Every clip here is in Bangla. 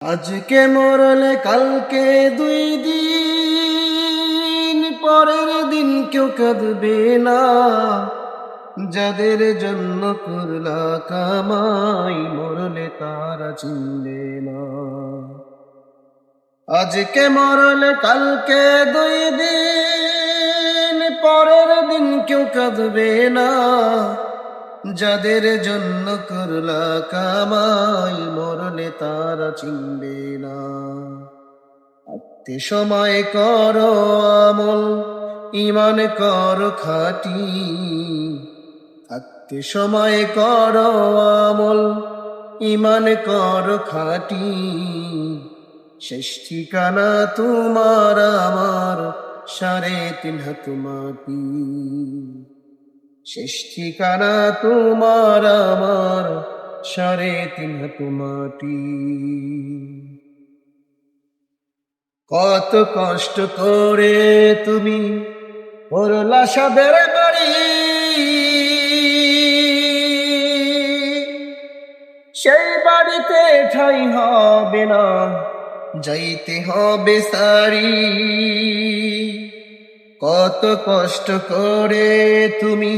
আজকে মরলে কালকে 2 দিন, পরের দিন কেউ কাঁদবে না। যাদের জন্য করলা কামাই, মরলে তারা চিনবে না। আজকে মরলে কালকে 2 দিন, পরের দিন কেউ কাঁদবে না। যাদের জন্য করলা কামাই, মরলে তারা চিনবে না। সময় করো আমল, ইমান করো খাটি। থাকতে সময় করো আমল, ইমান করো খাটি। শেষ ঠিকানা তোমার আমার 3.5 হাত মাটি। শেষ ঠিকানা তোমার আমার 3.5 হাত মাটি। কত কষ্ট করে তুমি করলা সাদের বাড়ি, সেই বাড়িতে ঠাঁই হবে না, যাইতে হবে সারি। কত কষ্ট করে তুমি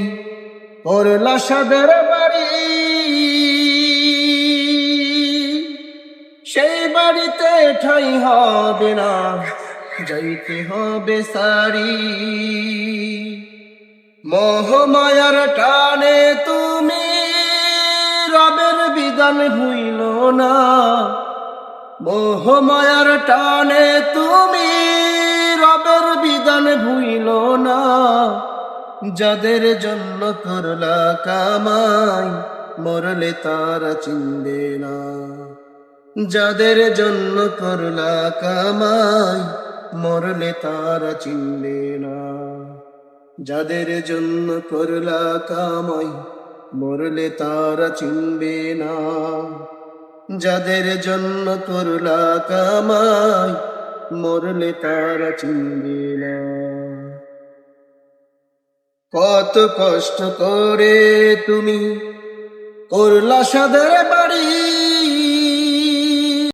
করলা সাদের বাড়ি, সেই বাড়িতে ঠাঁই হবে না, যাইতে হবে সারি। মোহমায়ার টানে তুমি রবের বিধান হইল না। মোহমায়ার টানে তুমি রবের বিধান ভুইল না। যাদের জন্য করলা কামাই, মরলে তারা চিনবে না। যাদের জন্য করলা কামাই, মরলে তারা চিনবে না। যাদের জন্য করলা কামাই, মরলে তারা চিনবে না। যাদের জন্য করলা কামাই, মরলে তারা চিনবে না। কত কষ্ট করে তুমি করলা সাদের বাড়ি,